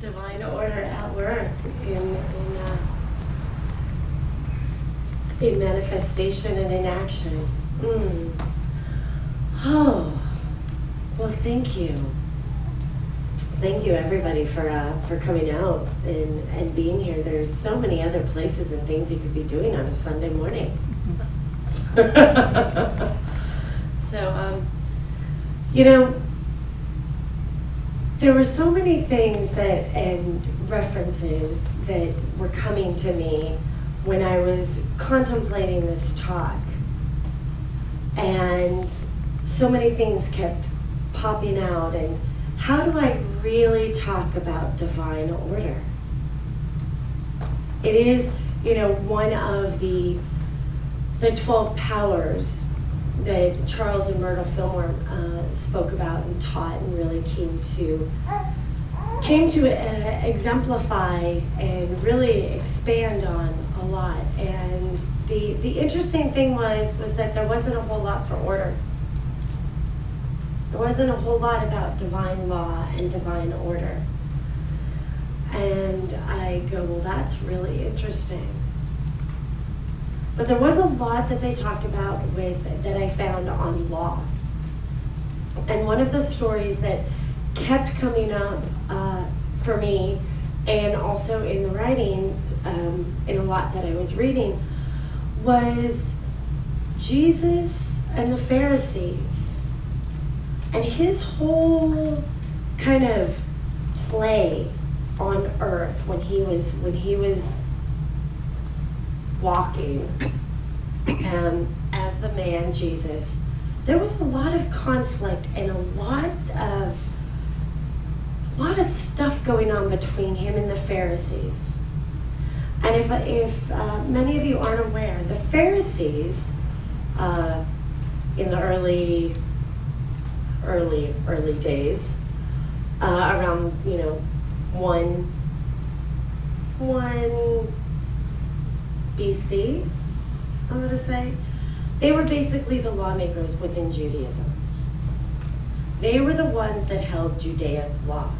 Divine order at work in manifestation and in action. Oh, well, thank you. Thank you, everybody, for coming out and being here. There's so many other places and things you could be doing on a Sunday morning. So, there were so many things and references that were coming to me when I was contemplating this talk. And so many things kept popping out. And how do I really talk about divine order? It is, one of the 12 powers that Charles and Myrtle Fillmore spoke about and taught and really came to exemplify and really expand on a lot. And the interesting thing was that there wasn't a whole lot for order. There wasn't a whole lot about divine law and divine order. And I go, well, that's really interesting. But there was a lot that they talked about that I found on law. And one of the stories that kept coming up for me, and also in the writing, in a lot that I was reading, was Jesus and the Pharisees, and his whole kind of play on earth when he was walking as the man Jesus. There was a lot of conflict and a lot of stuff going on between him and the Pharisees. And if many of you aren't aware, the Pharisees in the early days, around 1 BC, I'm going to say, they were basically the lawmakers within Judaism. They were the ones that held Judaic law.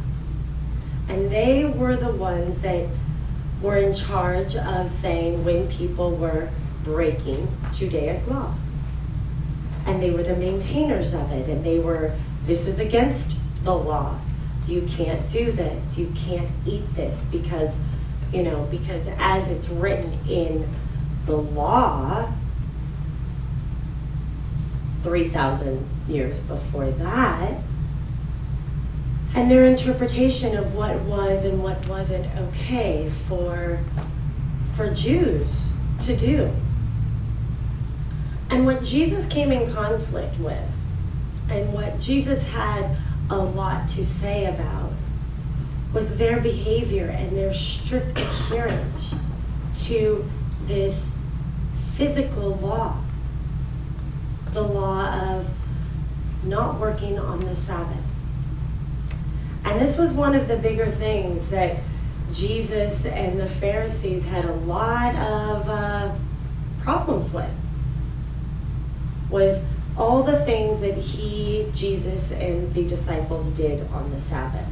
And they were the ones that were in charge of saying when people were breaking Judaic law. And they were the maintainers of it. And they were, this is against the law. You can't do this. You can't eat this because as it's written in the law, 3,000 years before that, and their interpretation of what was and what wasn't okay for Jews to do. And what Jesus came in conflict with, and what Jesus had a lot to say about, was their behavior and their strict adherence to this physical law, the law of not working on the Sabbath. And this was one of the bigger things that Jesus and the Pharisees had a lot of problems with, was all the things that Jesus and the disciples did on the Sabbath.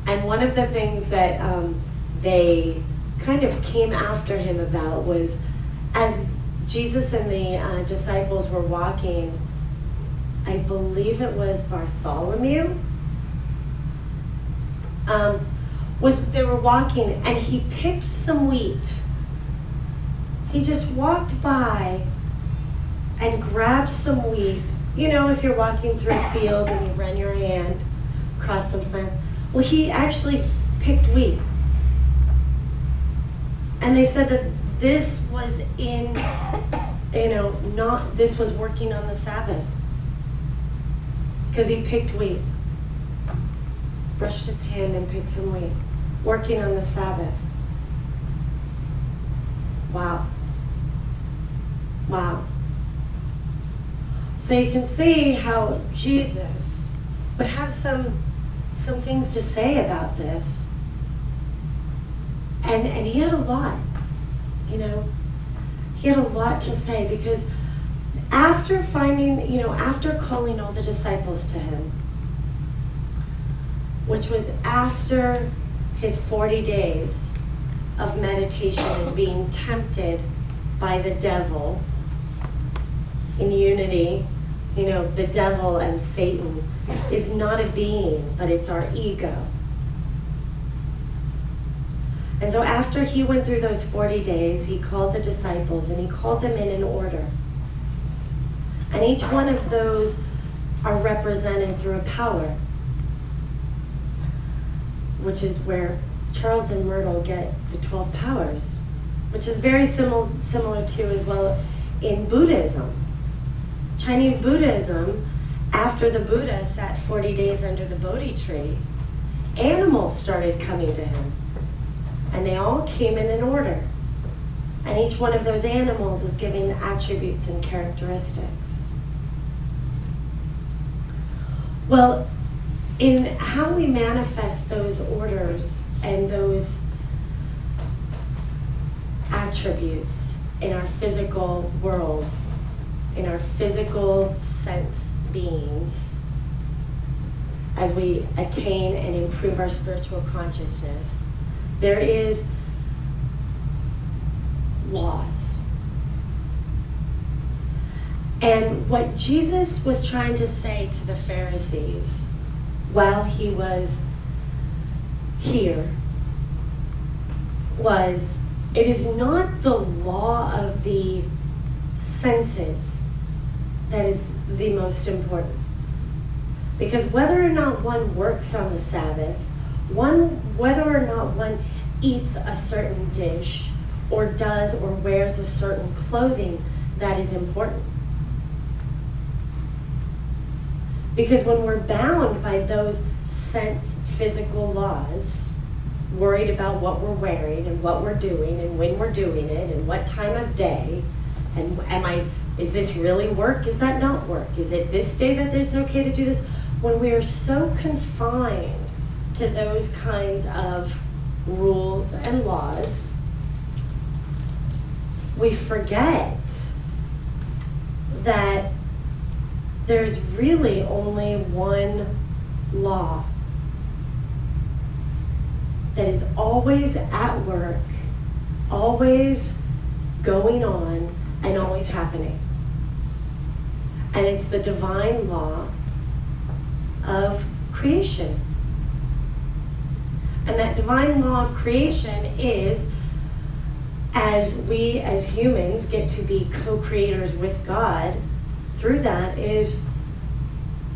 And one of the things that they kind of came after him about was, as Jesus and the disciples were walking, I believe it was Bartholomew, they were walking and he picked some wheat. He just walked by and grabbed some wheat. If you're walking through a field and you run your hand across some plants. Well, he actually picked wheat. And they said that this was this was working on the Sabbath. Because he picked wheat. Brushed his hand and picked some wheat. Working on the Sabbath. Wow. Wow. So you can see how Jesus would have some things to say about this. And he had a lot, he had a lot to say, because after calling all the disciples to him, which was after his 40 days of meditation and being tempted by the devil in unity. You know, the devil and Satan is not a being, but it's our ego. And so after he went through those 40 days, he called the disciples and he called them in an order. And each one of those are represented through a power, which is where Charles and Myrtle get the 12 powers, which is very similar to as well in Buddhism. Chinese Buddhism, after the Buddha sat 40 days under the Bodhi tree, animals started coming to him. And they all came in an order. And each one of those animals is given attributes and characteristics. Well, in how we manifest those orders and those attributes in our physical world, in our physical sense beings, as we attain and improve our spiritual consciousness, there is laws. And what Jesus was trying to say to the Pharisees while he was here was, it is not the law of the senses that is the most important. Because whether or not one works on the Sabbath, whether or not one eats a certain dish or does or wears a certain clothing, that is important. Because when we're bound by those sense physical laws, worried about what we're wearing and what we're doing and when we're doing it and what time of day, and is this really work? Is that not work? Is it this day that it's okay to do this? When we are so confined to those kinds of rules and laws, we forget that there's really only one law that is always at work, always going on, and always happening. And it's the divine law of creation. And that divine law of creation is, as we as humans get to be co-creators with God, through that is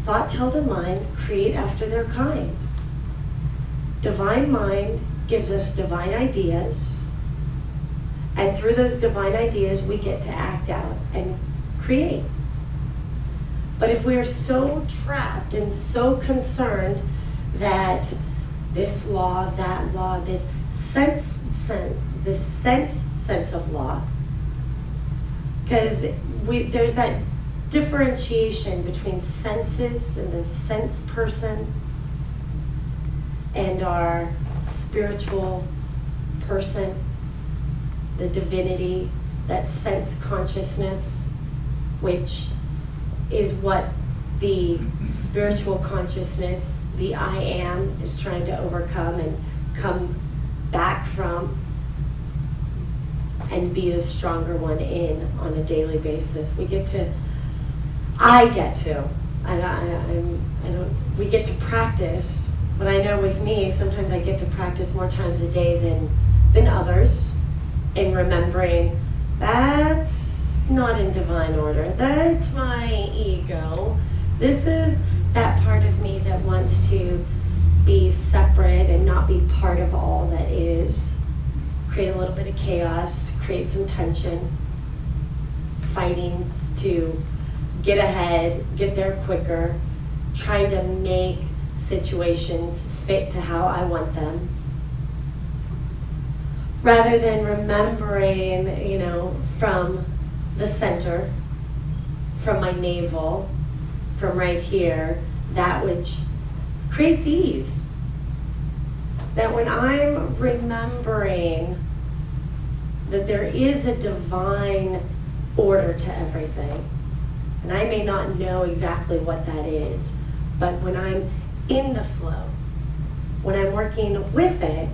thoughts held in mind create after their kind. Divine mind gives us divine ideas, and through those divine ideas we get to act out and create. But if we are so trapped and so concerned that this law, that law, this sense of law, because there's that differentiation between senses and the sense person and our spiritual person, the divinity, that sense consciousness, which is what the spiritual consciousness, the I am, is trying to overcome and come back from and be the stronger one in on a daily basis. We get to practice, but I know with me, sometimes I get to practice more times a day than others in remembering that's not in divine order. That's my ego. This is that part of me that wants to be separate and not be part of all that is. Create a little bit of chaos, create some tension, fighting to get ahead, get there quicker, trying to make situations fit to how I want them. Rather than remembering, from the center, from my navel, from right here, that which creates ease. That when I'm remembering that there is a divine order to everything, and I may not know exactly what that is, but when I'm in the flow, when I'm working with it,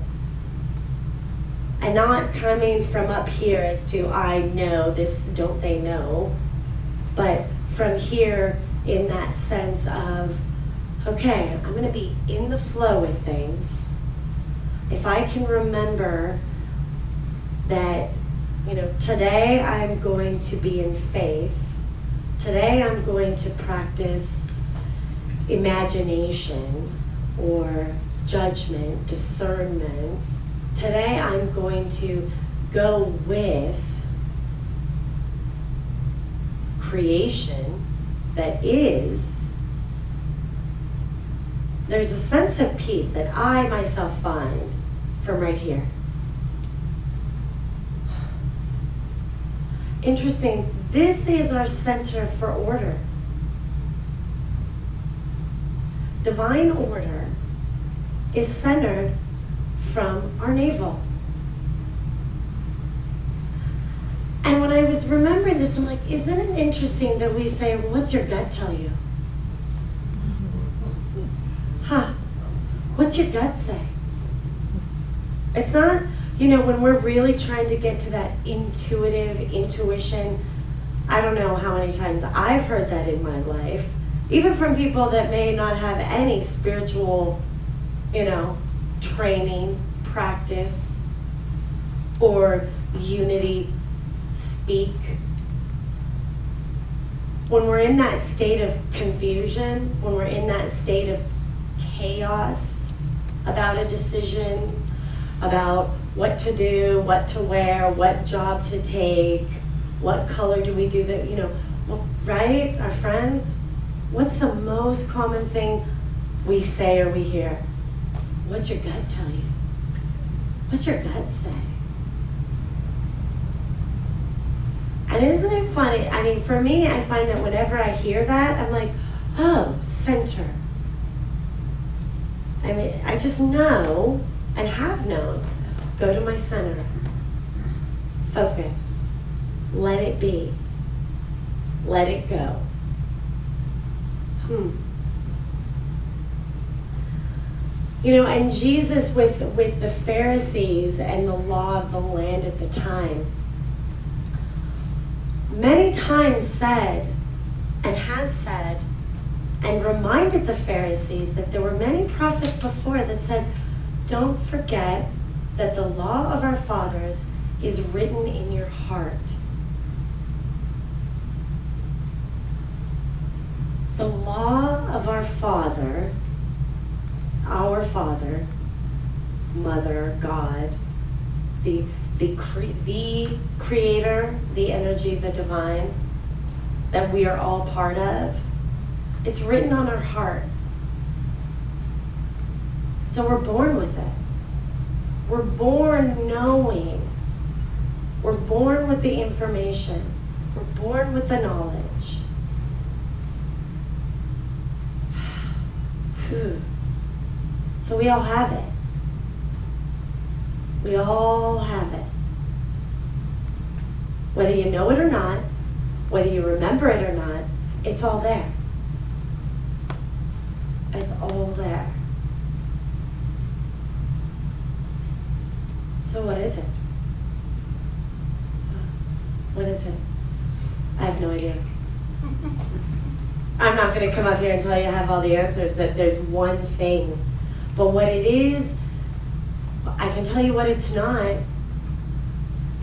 and not coming from up here as to, I know this, don't they know, but from here in that sense of, okay, I'm going to be in the flow with things. If I can remember that, today I'm going to be in faith. Today I'm going to practice imagination or judgment, discernment. Today I'm going to go with creation that is. There's a sense of peace that I myself find from right here. Interesting, this is our center for order. Divine order is centered from our navel. And when I was remembering this, I'm like, isn't it interesting that we say, what's your gut tell you? What's your gut say? It's not, when we're really trying to get to that intuition, I don't know how many times I've heard that in my life, even from people that may not have any spiritual, training, practice, or unity speak. When we're in that state of confusion, when we're in that state of chaos about a decision, about what to do, what to wear, what job to take, what color do we do that, right, our friends? What's the most common thing we say or we hear? What's your gut tell you? What's your gut say? And isn't it funny? I mean, for me, I find that whenever I hear that, I'm like, oh, center. I mean, I just know and have known. Go to my center. Focus. Let it be. Let it go. And Jesus with the Pharisees and the law of the land at the time, many times said and has said and reminded the Pharisees that there were many prophets before that said, don't forget that the law of our fathers is written in your heart. The law of our Father, Mother, God, the Creator, the energy, the divine, that we are all part of, it's written on our heart. So we're born with it. We're born knowing. We're born with the information. We're born with the knowledge. So we all have it. We all have it. Whether you know it or not, whether you remember it or not, it's all there. It's all there. So what is it? What is it? I have no idea. I'm not going to come up here and tell you I have all the answers, that there's one thing. But what it is, I can tell you what it's not.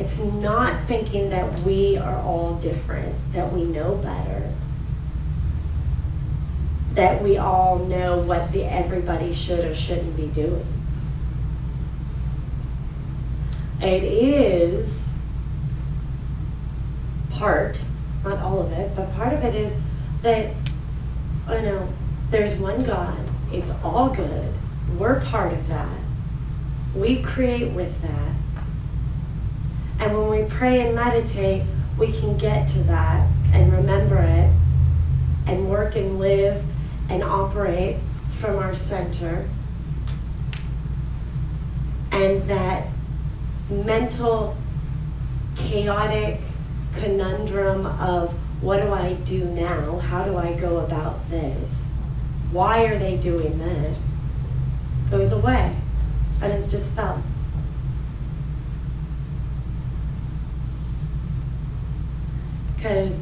It's not thinking that we are all different, that we know better, that we all know what everybody should or shouldn't be doing. It is part, not all of it, but part of it is that, there's one God. It's all good. We're part of that. We create with that. And when we pray and meditate, we can get to that and remember it and work and live and operate from our center. And that mental, chaotic conundrum of, what do I do now? How do I go about this? Why are they doing this? goes away and is dispelled. Because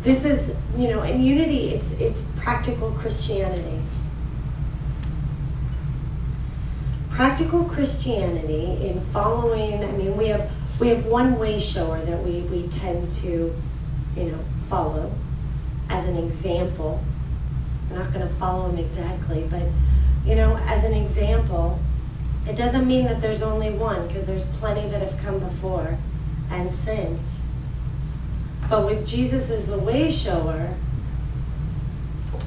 this is, in unity, it's practical Christianity. Practical Christianity in following, we have one way shower that we tend to, follow as an example. We're not going to follow him exactly, but, as an example, it doesn't mean that there's only one, because there's plenty that have come before and since. But with Jesus as the way shower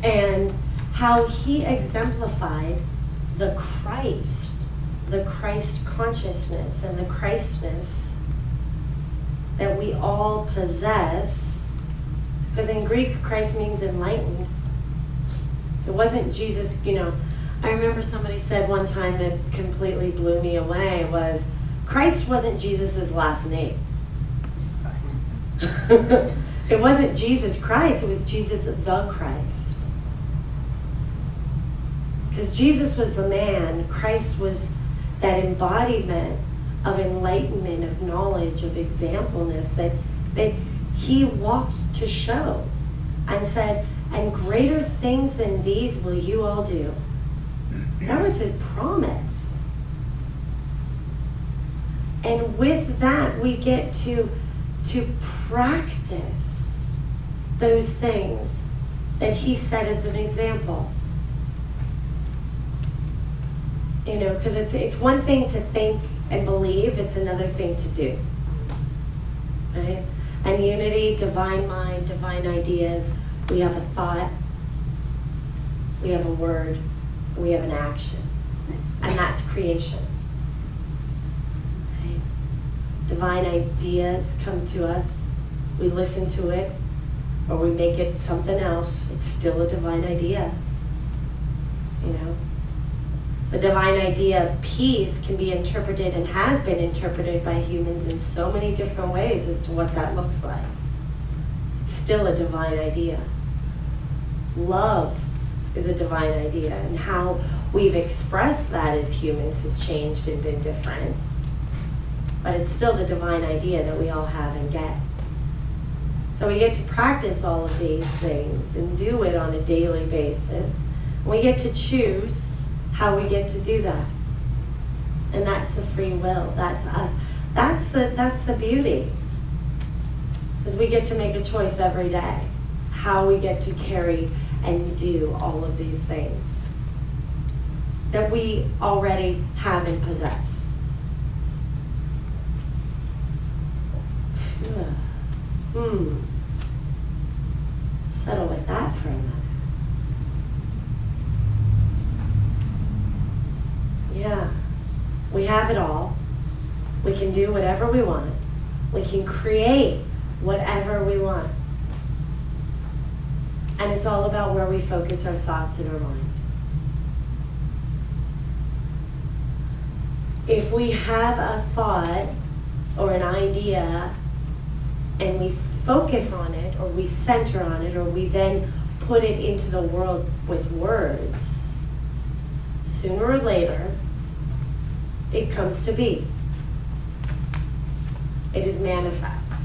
and how he exemplified the Christ consciousness and the Christness that we all possess, because in Greek, Christ means enlightened. It wasn't Jesus, I remember somebody said one time that completely blew me away was, Christ wasn't Jesus's last name. It wasn't Jesus Christ, it was Jesus the Christ. Because Jesus was the man, Christ was that embodiment of enlightenment, of knowledge, of exampleness that he walked to show and said, and greater things than these will you all do. That was his promise. And with that, we get to practice those things that he set as an example. Because it's one thing to think and believe, it's another thing to do. Right? And unity, divine mind, divine ideas, we have a thought, we have a word, we have an action. And that's creation. Right? Divine ideas come to us, we listen to it, or we make it something else. It's still a divine idea. The divine idea of peace can be interpreted and has been interpreted by humans in so many different ways as to what that looks like. It's still a divine idea. Love is a divine idea, and how we've expressed that as humans has changed and been different. But it's still the divine idea that we all have and get. So we get to practice all of these things and do it on a daily basis. We get to choose how we get to do that. And that's the free will. That's us. That's the beauty. Because we get to make a choice every day how we get to carry and do all of these things that we already have and possess. Settle with that for a minute. Yeah, we have it all. We can do whatever we want. We can create whatever we want. And it's all about where we focus our thoughts in our mind. If we have a thought or an idea and we focus on it, or we center on it, or we then put it into the world with words, sooner or later, it comes to be. It is manifest.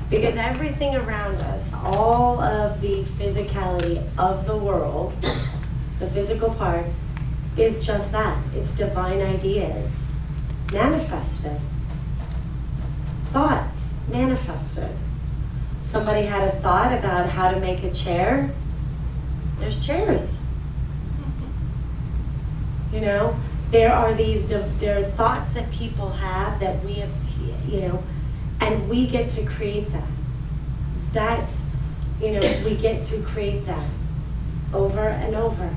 Because everything around us, all of the physicality of the world, the physical part, is just that. It's divine ideas manifested. Thoughts manifested. Somebody had a thought about how to make a chair. There's chairs. There are thoughts that people have that we have, and we get to create that. We get to create that over and over.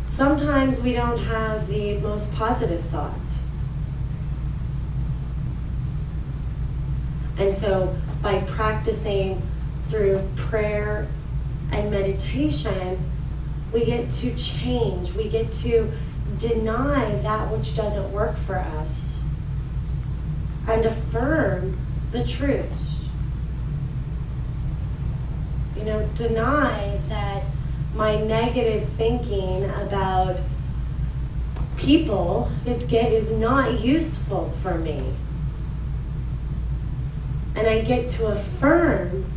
Sometimes we don't have the most positive thoughts. And so by practicing through prayer and meditation, we get to change. We get to deny that which doesn't work for us and affirm the truths. Deny that my negative thinking about people is not useful for me. And I get to affirm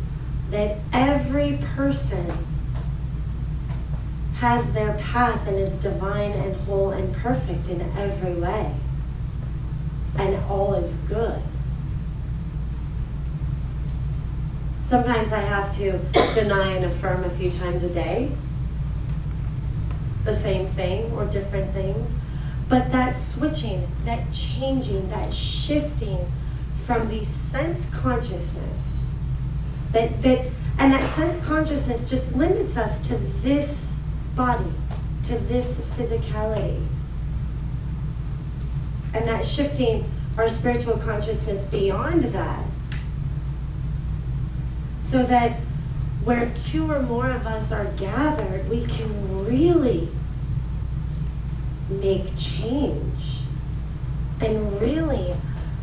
that every person has their path and is divine and whole and perfect in every way. And all is good. Sometimes I have to deny and affirm a few times a day the same thing or different things. But that switching, that changing, that shifting from the sense consciousness, and that sense consciousness just limits us to this body, to this physicality. And that shifting our spiritual consciousness beyond that, so that where two or more of us are gathered, we can really make change and really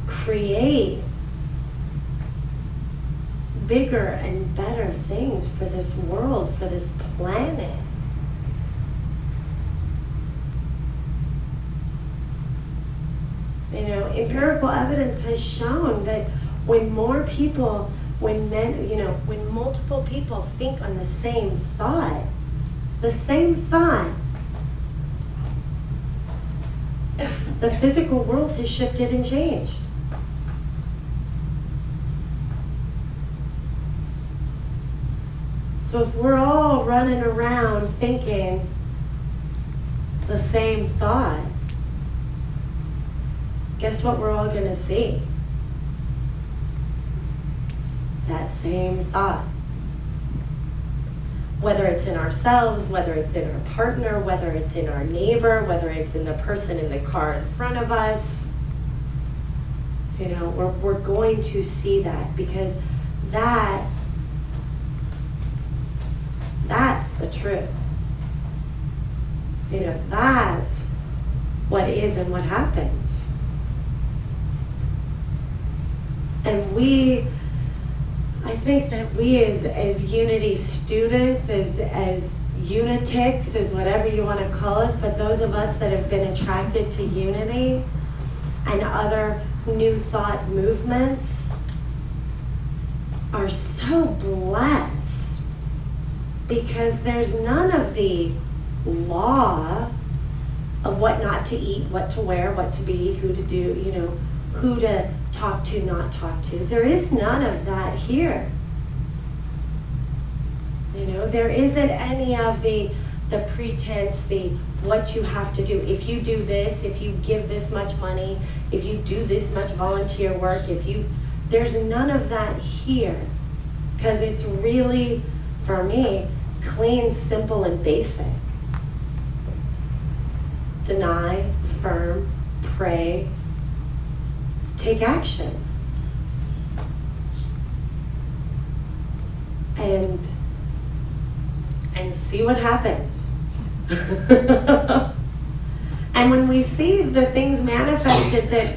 create bigger and better things for this world, for this planet. You know, empirical evidence has shown that when more people, when multiple people think on the same thought, the physical world has shifted and changed. So if we're all running around thinking the same thought, guess what we're all going to see? That same thought. Whether it's in ourselves, whether it's in our partner, whether it's in our neighbor, whether it's in the person in the car in front of us, you know, we're going to see that, because that's the truth. You know, that's what is and what happens. And I think that we as Unity students, as Unitics, as whatever you want to call us, but those of us that have been attracted to Unity and other new thought movements are so blessed, because there's none of the law of what not to eat, what to wear, what to be, who to do, you know, who to talk to, not talk to. There is none of that here. You know, there isn't any of the pretense, the what you have to do. If you do this, if you give this much money, if you do this much volunteer work, there's none of that here. Because it's really, for me, clean, simple, and basic. Deny, affirm, pray, take action. And see what happens. And when we see the things manifested that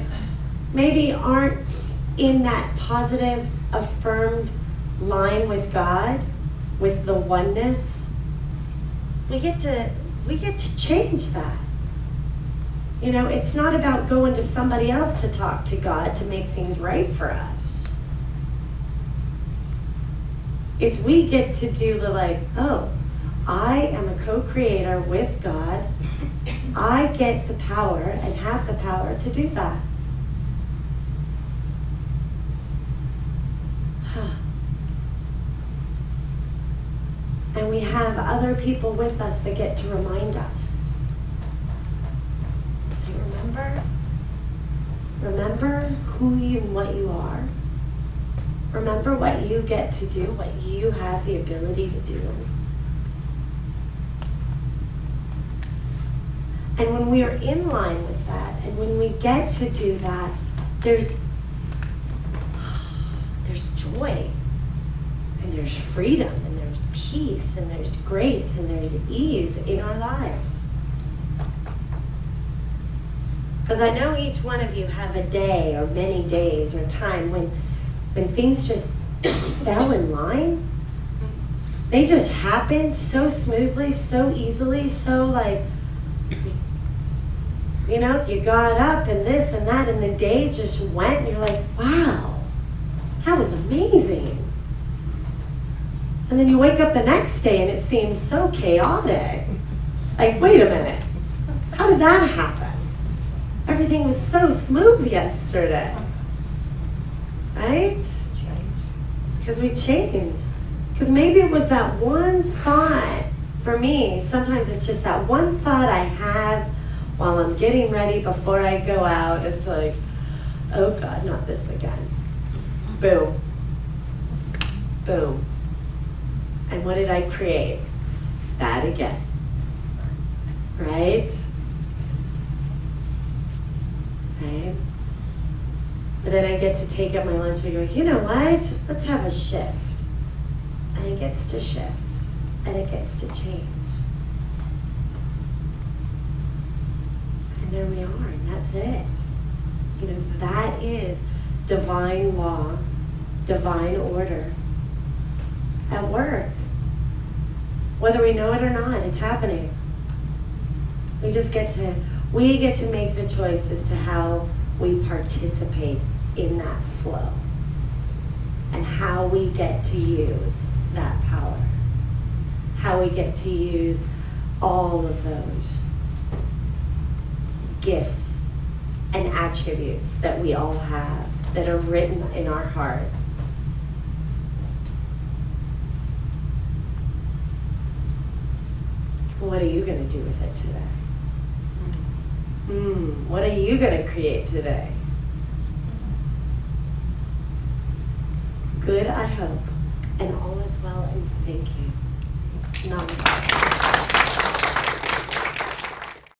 maybe aren't in that positive, affirmed line with God, with the oneness, we get to change that. You know, it's not about going to somebody else to talk to God to make things right for us. It's we get to do the oh, I am a co-creator with God. I get the power and have the power to do that. And we have other people with us that get to remind us. Remember who you and what you are. Remember what you get to do, what you have the ability to do. And when we are in line with that, and when we get to do that, there's joy, and there's freedom, and there's peace, and there's grace, and there's ease in our lives. Because I know each one of you have a day or many days or time when things just fell in line. They just happened so smoothly, so easily, so like, you know, you got up and this and that, and the day just went, and you're like, wow, that was amazing. And then you wake up the next day and it seems so chaotic. Like, wait a minute, how did that happen? Everything was so smooth yesterday, right? Because we changed. Because maybe it was that one thought. For me, sometimes it's just that one thought I have while I'm getting ready before I go out. It's like, oh God, not this again. Boom. Boom. And what did I create? That again. Right? Right? And then I get to take up my lunch and go, you know what? Let's have a shift. And it gets to shift. And it gets to change. And there we are, and that's it. You know, that is divine law, divine order at work. Whether we know it or not, it's happening. We get to make the choice as to how we participate in that flow and how we get to use that power, how we get to use all of those gifts and attributes that we all have that are written in our heart. What are you going to do with it today? What are you going to create today? Good, I hope, and all is well, and thank you. Namaste.